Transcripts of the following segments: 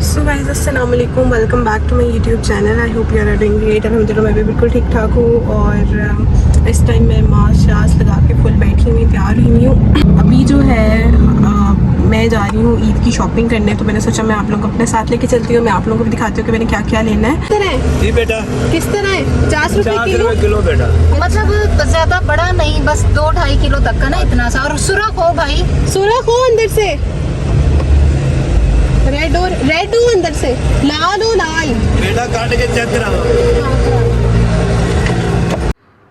सो guys अस्सलाम वालेकुम, welcome back to my YouTube channel. I hope you are doing great. अल्हम्दुलिल्लाह मैं भी बिल्कुल ठीक ठाक हूँ और इस टाइम मैं मास्क लगा के फुल बैठी हुई तैयार हुई हूँ। अभी जो है मैं जा रही हूँ ईद की शॉपिंग करने, तो मैंने सोचा मैं आप लोगों को अपने साथ लेके चलती हूँ। मैं आप लोगों को भी दिखाती हूँ कि मैंने क्या क्या लेना है। किस तरह है जी बेटा, किस तरह है? 50 रुपये किलो बेटा। मतलब ज्यादा बड़ा नहीं, बस 2-2.5 किलो तक का ना, इतना सा। और सुरख हो भाई, सुरख हो अंदर से, रेड हो अंदर से, लाल हो लाल। बेटा काट के चेक कराओ।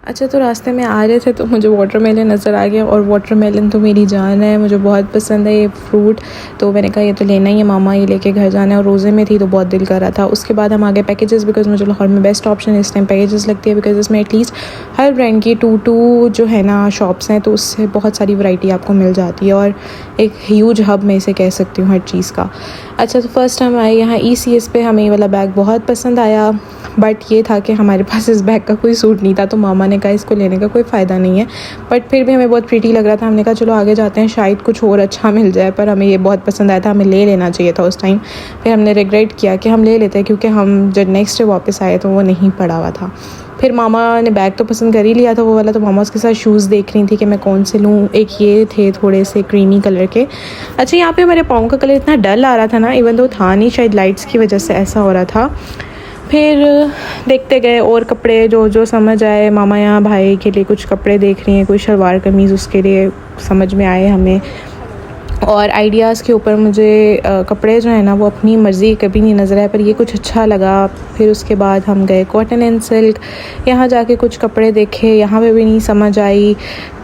अच्छा, तो रास्ते में आ रहे थे तो मुझे वाटरमेलन नज़र आ गया, और वाटरमेलन तो मेरी जान है, मुझे बहुत पसंद है ये फ्रूट। तो मैंने कहा ये तो लेना ही है मामा, ये लेके घर जाना है। और रोज़े में थी तो बहुत दिल कर रहा था। उसके बाद हम आ गए पैकेजेस, बिकॉज मुझे लाहौर में बेस्ट ऑप्शन इस टाइम पैकेजेस लगती है, बिकॉज इसमें एटलीस्ट हर ब्रांड की 2 जो है ना शॉप्स हैं, तो उससे बहुत सारी वैरायटी आपको मिल जाती है, और एक ह्यूज हब में इसे कह सकती हूँ हर चीज़ का। अच्छा, तो फर्स्ट टाइम आए यहाँ ECS पे, हमें ये वाला बैग बहुत पसंद आया, बट ये था कि हमारे पास इस बैग का कोई सूट नहीं था, तो मामा ने कहा इसको लेने का कोई फ़ायदा नहीं है। बट फिर भी हमें बहुत प्रीटी लग रहा था, हमने कहा चलो आगे जाते हैं, शायद कुछ और अच्छा मिल जाए। पर हमें ये बहुत पसंद आया था, हमें ले लेना चाहिए था उस टाइम। फिर हमने रिग्रेट किया कि हम ले लेते हैं, क्योंकि हम जब नेक्स्ट डे वापस आए तो वो नहीं पड़ा हुआ था। फिर मामा ने बैग तो पसंद कर ही लिया था वो वाला, तो मामा उसके साथ शूज़ देख रही थी कि मैं कौन से लूँ। एक ये थे थोड़े से क्रीमी कलर के। अच्छा, यहाँ पे हमारे पाँव का कलर इतना डल आ रहा था ना, इवन तो था नहीं, शायद लाइट्स की वजह से ऐसा हो रहा था। फिर देखते गए और कपड़े जो समझ आए। मामा यहाँ भाई के लिए कुछ कपड़े देख रही हैं, कोई शलवार कमीज़ उसके लिए समझ में आए हमें। और आइडियाज़ के ऊपर मुझे कपड़े जो है ना वो अपनी मर्ज़ी कभी नहीं नज़र आए, पर ये कुछ अच्छा लगा। फिर उसके बाद हम गए कॉटन एंड सिल्क, यहाँ जाके कुछ कपड़े देखे, यहाँ पे भी नहीं समझ आई,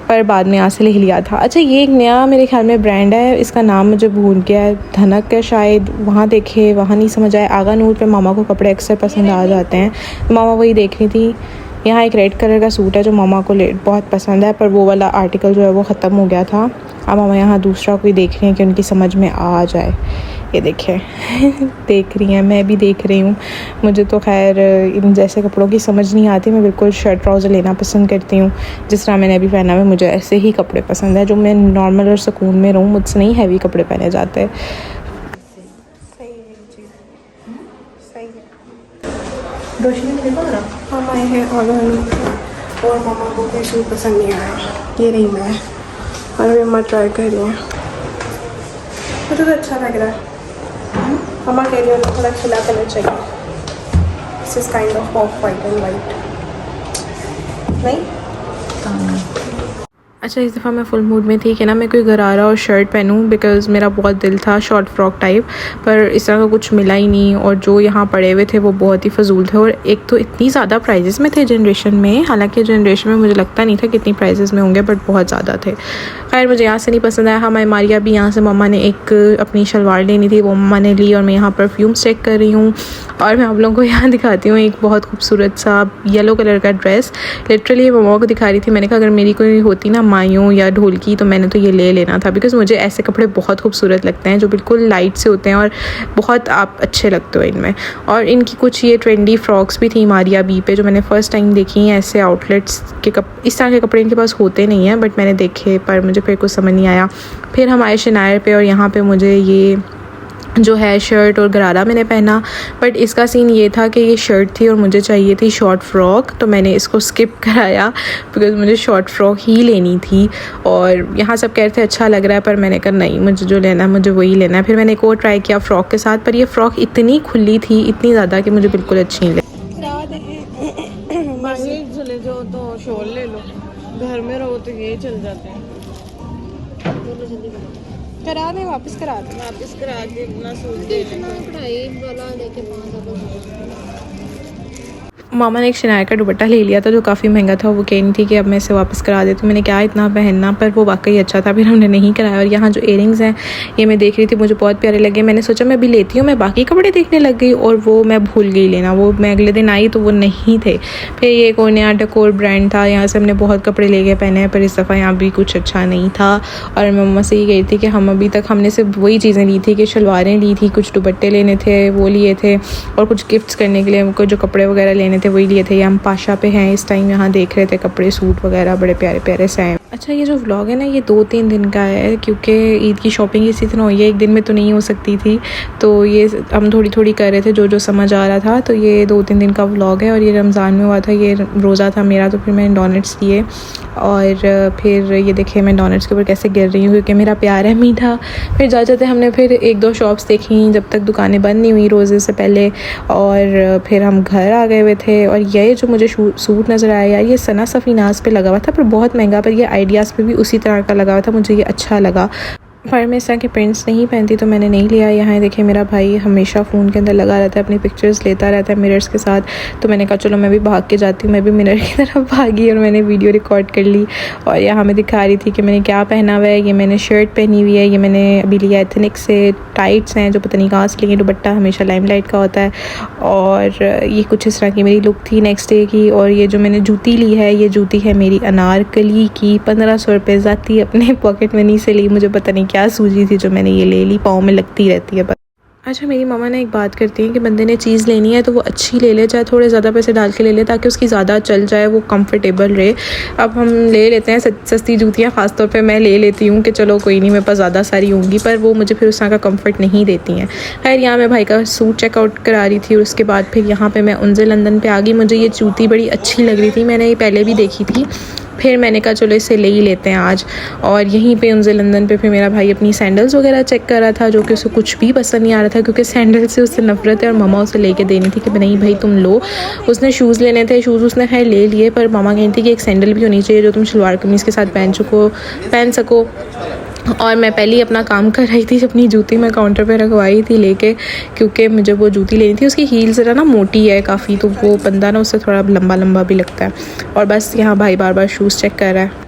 पर बाद में यहाँ से ले लिया था। अच्छा, ये एक नया मेरे ख्याल में ब्रांड है, इसका नाम मुझे भूल गया है, धनक है शायद। वहाँ देखे, वहाँ नहीं समझ आए। आगा नूर पे मामा को कपड़े अक्सर पसंद आ जाते हैं, मामा वही देख रही थी। यहाँ एक रेड कलर का सूट है जो मामा को बहुत पसंद है, पर वो वाला आर्टिकल जो है वो ख़त्म हो गया था। अब मामा यहाँ दूसरा कोई देख रही हैं कि उनकी समझ में आ जाए। ये देखें देख रही हैं, मैं भी देख रही हूँ। मुझे तो खैर इन जैसे कपड़ों की समझ नहीं आती, मैं बिल्कुल शर्ट ट्राउज़र लेना पसंद करती हूँ। जिस तरह मैंने अभी पहना है, मुझे ऐसे ही कपड़े पसंद है जो मैं नॉर्मल और सुकून में रहूँ, मुझसे नहीं हैवी कपड़े पहने जाते। हम आए हैं और मामा को कोई सूट पसंद नहीं आया। ये रही मैं, और अभी अम्मा ट्राई कर रही हैं। मुझे तो अच्छा लग रहा है। मम्मा कह रही है उनको थोड़ा खिला कलर चाहिए। This is kind of of white and white, नहीं? अच्छा, इस दफ़ा मैं फुल मूड में थी कि ना मैं कोई गरारा और शर्ट पहनूं, बिकॉज़ मेरा बहुत दिल था शॉर्ट फ्रॉक टाइप, पर इस तरह का कुछ मिला ही नहीं। और जो यहाँ पड़े हुए थे वो बहुत ही फजूल थे, और एक तो इतनी ज़्यादा प्राइजेस में थे जनरेशन में। हालांकि जनरेशन में मुझे लगता नहीं था कितनी प्राइजेस में होंगे, बट बहुत ज़्यादा थे। खैर मुझे यहाँ से नहीं पसंद आया। हमारे मारिया भी यहाँ से, मम्मा ने एक अपनी शलवार लेनी थी, वो मम्मा ने ली, और मैं यहाँ परफ्यूम्स चेक कर रही हूँ। और मैं आप लोगों को यहाँ दिखाती हूँ एक बहुत खूबसूरत सा येलो कलर का ड्रेस। लिटरली मम्मा को दिखा रही थी, मैंने कहा अगर मेरी कोई होती ना मायूं या ढोलकी तो मैंने तो ये ले लेना था, बिकॉज़ मुझे ऐसे कपड़े बहुत खूबसूरत लगते हैं जो बिल्कुल लाइट से होते हैं और बहुत आप अच्छे लगते हो इनमें। और इनकी कुछ ये ट्रेंडी फ्रॉक्स भी थी मारिया बी पे, जो मैंने फ़र्स्ट टाइम देखी हैं। ऐसे आउटलेट्स के इस तरह के कपड़े इनके पास होते नहीं हैं, बट मैंने देखे, पर मुझे फिर कुछ समझ नहीं आया। फिर हम आए शनायर पे, और यहाँ पे मुझे ये जो है शर्ट और गरारा मैंने पहना, बट इसका सीन ये था कि ये शर्ट थी और मुझे चाहिए थी शॉर्ट फ्रॉक, तो मैंने इसको स्किप कराया बिकॉज मुझे शॉर्ट फ्रॉक ही लेनी थी। और यहाँ सब कह रहे थे अच्छा लग रहा है, पर मैंने कहा नहीं, मुझे जो लेना है मुझे वही लेना है। फिर मैंने एक और ट्राई किया फ़्रॉक के साथ, पर ये फ़्रॉक इतनी खुली थी, इतनी ज़्यादा, कि मुझे बिल्कुल अच्छी नहीं लगी। चले जाओ तो शॉल ले लो, घर में रहो तो ये चल जाते हैं। करा दें, वापस करा दें। वापस करा के इतना सूट दे इतना पढ़ाई वाला लेके 5,000। मामा ने एक शनायर का दुपट्टा ले लिया था जो काफ़ी महंगा था। वो कह रही थी कि अब मैं इसे वापस करा देती हूँ। मैंने क्या इतना पहनना, पर वो वाकई अच्छा था, फिर हमने नहीं कराया। और यहाँ जो इयरिंग्स हैं ये मैं देख रही थी, मुझे बहुत प्यारे लगे। मैंने सोचा मैं अभी लेती हूँ, मैं बाकी कपड़े देखने लग गई और वो मैं भूल गई लेना। वो मैं अगले दिन आई तो वो नहीं थे। फिर ये एक और नया डेकोर ब्रांड था, यहाँ से हमने बहुत कपड़े ले गए पहने हैं, पर इस दफ़ा यहाँ भी कुछ अच्छा नहीं था। और मम्मा से ये कही थी कि हम अभी तक हमने सिर्फ वही चीज़ें ली थी कि शलवारें ली थी, कुछ दुपट्टे लेने थे वो लिए थे, और कुछ गिफ्ट्स करने के लिए हमको जो कपड़े वगैरह लेने थे वही लिए थे। हम पाशा पे हैं इस टाइम, यहाँ देख रहे थे कपड़े, सूट वगैरह बड़े प्यारे प्यारे से हैं। अच्छा, ये जो व्लॉग है ना ये 2-3 दिन का है, क्योंकि ईद की शॉपिंग इसी तरह हुई है, एक दिन में तो नहीं हो सकती थी, तो ये हम थोड़ी थोड़ी कर रहे थे जो जो समझ आ रहा था। तो ये 2-3 दिन का व्लॉग है और ये रमज़ान में हुआ था, ये रोज़ा था मेरा, तो फिर मैंने डोनट्स लिए और फिर ये देखे मैं डोनट्स के ऊपर कैसे गिर रही हूँ क्योंकि मेरा प्यार है मीठा। फिर जाते हमने फिर 1-2 शॉप्स देखी जब तक दुकानें बंद नहीं हुई रोज़े से पहले, और फिर हम घर आ गए हुए थे। और ये जो मुझे सूट नज़र आया यार, ये सना सफ़ीनाज़ पे लगा हुआ था पर बहुत महंगा, पर ये आइडियाज़ पे भी उसी तरह का लगा हुआ था, मुझे ये अच्छा लगा। पर मैं इस तरह के प्रिंट्स नहीं पहनती तो मैंने नहीं लिया। यहाँ देखिए मेरा भाई हमेशा फ़ोन के अंदर लगा रहता है, अपनी पिक्चर्स लेता रहता है मिरर्स के साथ, तो मैंने कहा चलो मैं भी भाग के जाती हूँ। मैं भी मिरर की तरफ भागी और मैंने वीडियो रिकॉर्ड कर ली और यहाँ मैं दिखा रही थी कि मैंने क्या पहना हुआ है। ये मैंने शर्ट पहनी हुई है, ये मैंने अभी लिया एथनिक से, टाइट्स हैं जो पता नहीं कहाँ से लिए, दुपट्टा हमेशा लाइमलाइट का होता है, और ये कुछ इस तरह की मेरी लुक थी नेक्स्ट डे की। और ये जो मैंने जूती ली है, ये जूती है मेरी अनारकली की, 1500 रुपये ज़ाती अपने पॉकेट मनी से ली, मुझे पता नहीं क्या सूझी थी जो मैंने ये ले ली, पाँव में लगती रहती है बस। अच्छा, मेरी मम्मा ने एक बात करती हैं कि बंदे ने चीज़ लेनी है तो वो अच्छी ले ले, चाहे थोड़े ज़्यादा पैसे डाल के ले ले ताकि उसकी ज़्यादा चल जाए, वो कंफर्टेबल रहे। अब हम ले लेते हैं सस्ती जूतियाँ, ख़ासतौर पे मैं ले लेती हूँ कि चलो कोई नहीं मेरे पास ज़्यादा सारी होंगी, पर वो मुझे फिर उस तरह का कंफर्ट नहीं देती हैं। खैर यहाँ मैं भाई का सूट चेकआउट करा रही थी और उसके बाद फिर यहाँ पर मैं उनसे लंदन पर आ गई। मुझे ये जूती बड़ी अच्छी लग रही थी, मैंने ये पहले भी देखी थी, फिर मैंने कहा चलो इसे ले ही लेते हैं आज। और यहीं पे उनसे लंदन पे फिर मेरा भाई अपनी सैंडल्स वगैरह चेक कर रहा था, जो कि उसे कुछ भी पसंद नहीं आ रहा था क्योंकि सैंडल से उससे नफरत है और मामा उसे लेके देनी थी कि नहीं भाई तुम लो। उसने शूज़ लेने थे, शूज़ उसने खैर ले लिए, पर मामा कहती थी कि एक सैंडल भी होनी चाहिए जो तुम शलवार कमीज़ के साथ पहन सको। और मैं पहले ही अपना काम कर रही थी, अपनी जूती मैं काउंटर पे रखवाई थी लेके, क्योंकि मुझे वो जूती लेनी थी। उसकी हील ज़रा ना मोटी है काफ़ी, तो वो बंदा ना उससे थोड़ा लंबा भी लगता है। और बस यहाँ भाई बार बार शूज़ चेक कर रहा है।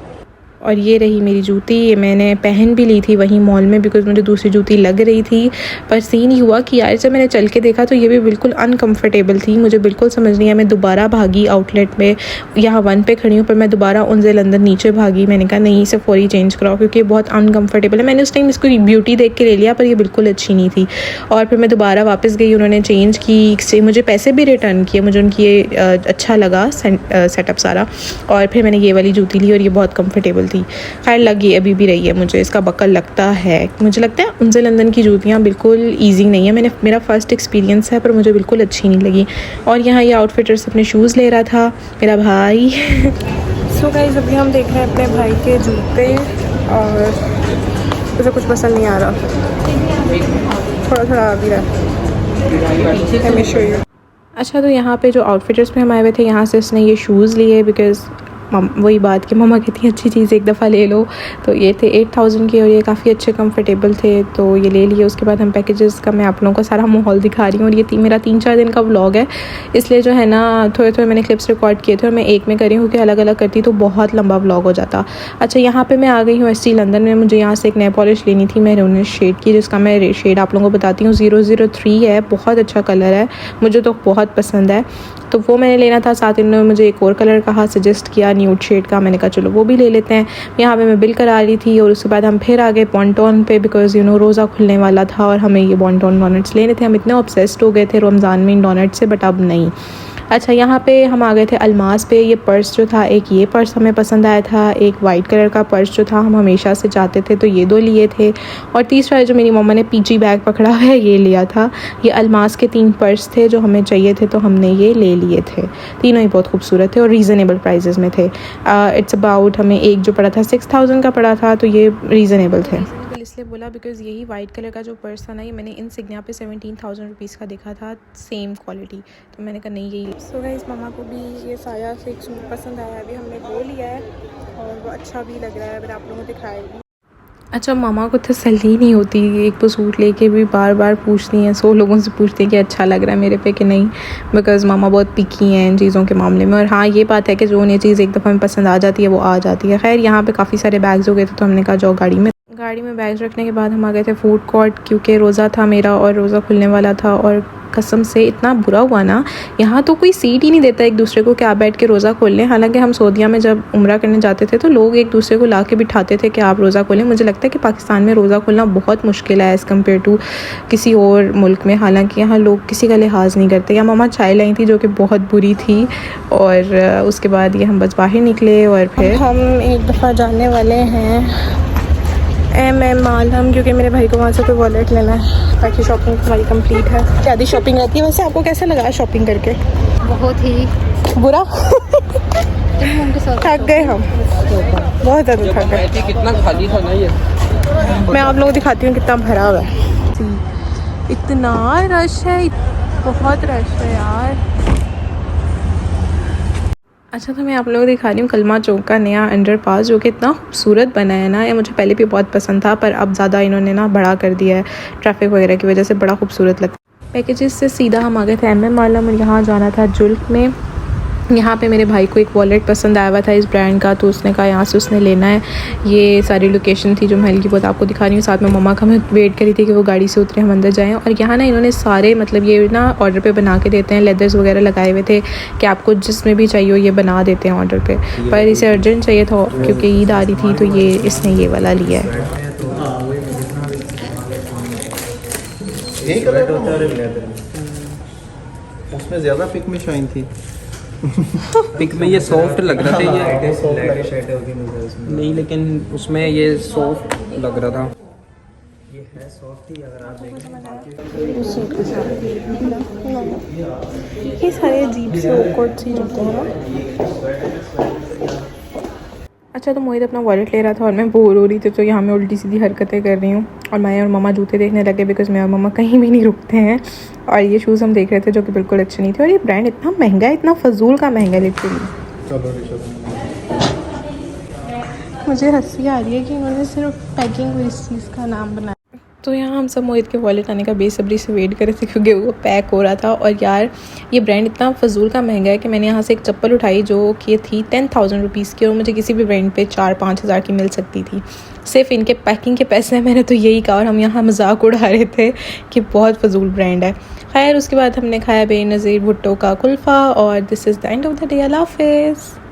और ये रही मेरी जूती, ये मैंने पहन भी ली थी वहीं मॉल में बिकॉज़ मुझे दूसरी जूती लग रही थी, पर सीन ही हुआ कि यार जब मैंने चल के देखा तो ये भी बिल्कुल अनकंफर्टेबल थी। मुझे बिल्कुल समझ नहीं आया, मैं दोबारा भागी आउटलेट में, यहाँ 1 पे खड़ी हूँ पर मैं दोबारा उनसे लंदन नीचे भागी। मैंने कहा नहीं इसे फौरी चेंज कराओ क्योंकि बहुत अनकम्फर्टेबल है। मैंने उस टाइम इसको ब्यूटी देख के ले लिया पर ये बिल्कुल अच्छी नहीं थी। और फिर मैं दोबारा वापस गई, उन्होंने चेंज की, मुझे पैसे भी रिटर्न किए, मुझे उनकी ये अच्छा लगा सेटअप सारा। और फिर मैंने ये वाली जूती ली और ये बहुत कम्फर्टेबल थी। खैर लगी अभी भी रही है, मुझे इसका बकल लगता है। मुझे लगता है उनसे लंदन की जूतियाँ बिल्कुल ईजी नहीं है, मेरा फ़र्स्ट एक्सपीरियंस है पर मुझे बिल्कुल अच्छी नहीं लगी। और यहाँ ये आउटफिटर्स अपने शूज़ ले रहा था मेरा भाई। सो गाइस अभी हम देख रहे हैं अपने भाई के जूते और मुझे कुछ पसंद नहीं आ रहा, थोड़ा आ भी रहा है। अच्छा, तो यहाँ पे जो आउटफिटर्स पे हम आए हुए थे यहाँ से इसने ये शूज़ लिए बिकॉज़ वही बात कि मम्मा कहती है अच्छी चीज़ एक दफ़ा ले लो, तो ये थे 8000 के और ये काफ़ी अच्छे कंफर्टेबल थे तो ये ले लिए। उसके बाद हम पैकेजेस का मैं आप लोगों को सारा माहौल दिखा रही हूँ। और ये मेरा 3-4 दिन का व्लॉग है, इसलिए जो है ना थोड़े मैंने क्लिप्स रिकॉर्ड किए थे और मैं एक में करी हूँ कि अलग अलग करती तो बहुत लंबा व्लॉग हो जाता। अच्छा, यहाँ पर मैं आ गई हूँ ST लंदन में। मुझे यहाँ से एक नेल पॉलिश लेनी थी मैरून शेड की, जिसका मैं शेड आप लोगों को बताती हूँ, 003 है, बहुत अच्छा कलर है, मुझे तो बहुत पसंद है, तो वो मैंने लेना था। साथ इन्होंने मुझे एक और कलर कहा, सजेस्ट किया न्यूड शेड का, मैंने कहा चलो वो भी ले लेते हैं। यहाँ पे मैं बिल करा रही थी और उसके बाद हम फिर आ गए बॉन्टॉन पे बिकॉज़ रोज़ा खुलने वाला था और हमें ये बॉन्टॉन डोनट्स लेने थे। हम इतने ऑब्सेस्ड हो गए थे रमज़ान में इन डोनट से, बट अब नहीं। अच्छा, यहाँ पे हम आ गए थे अलमास पे। ये पर्स जो था, एक ये पर्स हमें पसंद आया था, एक वाइट कलर का पर्स जो था हम हमेशा से चाहते थे तो ये 2 लिए थे, और तीसरा जो मेरी मम्मा ने पीची बैग पकड़ा है ये लिया था। ये अलमास के 3 पर्स थे जो हमें चाहिए थे तो हमने ये ले लिए थे। तीनों ही बहुत खूबसूरत थे और रीज़नेबल प्राइजेज़ में थे। इट्स अबाउट हमें एक जो पड़ा था 6000 का पड़ा था, तो ये रीज़नेबल थे। इसलिए बोला बिकॉज़ यही वाइट कलर का जो पर्स था ना, ये मैंने इनसिग्निया पे 17,000 रुपीज़ का देखा था, सेम क्वालिटी, तो मैंने कहा नहीं यही। सो गाइस मम्मा को भी ये साया से एक सूट पसंद आया, अभी हमने वो लिया है और वो अच्छा भी लग रहा है, अगर आप लोगों को दिखाएगी। अच्छा, मामा को तसल्ली नहीं होती, एक वो सूट लेके भी बार बार पूछती हैं, 100 लोगों से पूछती हैं कि अच्छा लग रहा है मेरे पे कि नहीं, बिकॉज़ मामा बहुत पिकी हैं इन चीज़ों के मामले में। और हाँ, ये बात है कि जो उन्हें चीज़ एक दफ़ा में पसंद आ जाती है वो आ जाती है। खैर यहाँ पे काफ़ी सारे बैग्स हो गए थे तो हमने कहा जाओ गाड़ी में बैग्स रखने के बाद हम आ गए थे फूड कोर्ट, क्योंकि रोज़ा था मेरा और रोज़ा खुलने वाला था और कसम से इतना बुरा हुआ ना, यहाँ तो कोई सीट ही नहीं देता एक दूसरे को कि आप बैठ के रोज़ा खोल लें। हालांकि हम सऊदीया में जब उम्रा करने जाते थे तो लोग एक दूसरे को ला के बिठाते थे कि आप रोज़ा खोलें। मुझे लगता है कि पाकिस्तान में रोज़ा खोलना बहुत मुश्किल है एज़ कम्पेयर टू किसी और मुल्क में। हालांकि यहाँ लोग किसी का लिहाज नहीं करते। यहाँ मम्मा चाय लाई थी जो कि बहुत बुरी थी, और उसके बाद ये हम बस बाहर निकले और फिर हम एक दफ़ा जाने वाले हैं MM आलम, क्योंकि मेरे भाई को वहाँ से कोई वॉलेट लेना है ताकि शॉपिंग हमारी कंप्लीट है। ज़्यादा शॉपिंग रहती है। वैसे आपको कैसा लगा शॉपिंग करके? बहुत ही बुरा उनके साथ थक गए हम, बहुत ज़्यादा थक गए। कितना खाली था ना ये। मैं आप लोगों को दिखाती हूँ कितना भरा हुआ है। इतना रश है, बहुत रश है यार। अच्छा, तो मैं आप लोगों को दिखा रही हूँ कलमा चौक का नया अंडरपास, जो कि इतना खूबसूरत बना है ना। ये मुझे पहले भी बहुत पसंद था, पर अब ज़्यादा इन्होंने ना बड़ा कर दिया है ट्रैफिक वगैरह की वजह से, बड़ा खूबसूरत लगता है। पैकेजेस से सीधा हम आ गए थे MM आलम, और यहाँ जाना था जुल्फ में। यहाँ पे मेरे भाई को एक वॉलेट पसंद आया हुआ था इस ब्रांड का, तो उसने कहा यहाँ से उसने लेना है। ये सारी लोकेशन थी जो मैं हल्की बहुत आपको दिखा रही हूँ। साथ में मम्मा का मैं वेट करी थी कि वो गाड़ी से उतरे हम अंदर जाएँ। और यहाँ ना इन्होंने सारे मतलब ये ना ऑर्डर पे बना के देते हैं। लेदर्स वगैरह लगाए हुए थे कि आपको जिसमें भी चाहिए हो ये बना देते हैं ऑर्डर पे। पर इसे अर्जेंट चाहिए था क्योंकि ईद आ रही थी, तो ये इसने ये वाला लिया है। उसमें ज़्यादा पिक में शाइन थी। पिक में ये सॉफ्ट लग रहा था, ये नहीं, लेकिन उसमें ये सॉफ्ट लग रहा था। ये सारे अजीब से ऑकवर्ड सी जूते हैं ना। अच्छा, तो मोहित अपना वॉलेट ले रहा था और मैं बोर हो रही थी, तो यहाँ मैं उल्टी सीधी हरकतें कर रही हूँ। और मैं और मम्मा जूते देखने लगे बिकॉज़ मैं और मम्मा कहीं भी नहीं रुकते हैं। और ये शूज़ हम देख रहे थे जो कि बिल्कुल अच्छे नहीं थे। और ये ब्रांड इतना महंगा है, इतना फजूल का महंगा है लिटरली। मुझे हंसी आ रही है कि उन्होंने सिर्फ पैकिंग को इस चीज़ का नाम बनाया। तो यहाँ हम सब मोहित के वॉलेट आने का बेसब्री से वेट कर रहे थे क्योंकि वो पैक हो रहा था। और यार ये ब्रांड इतना फजूल का महंगा है कि मैंने यहाँ से एक चप्पल उठाई जो कि थी 10,000 रुपीज़ की, और मुझे किसी भी ब्रांड पे 4-5 हज़ार की मिल सकती थी। सिर्फ इनके पैकिंग के पैसे हैं, मैंने तो यही कहा। और हम यहाँ मजाक उड़ा रहे थे कि बहुत फजूल ब्रांड है। खैर, उसके बाद हमने खाया बेनज़ीर भुट्टो का कुल्फ़ा, और this is the end of the day. अल्लाह हाफ़िज़।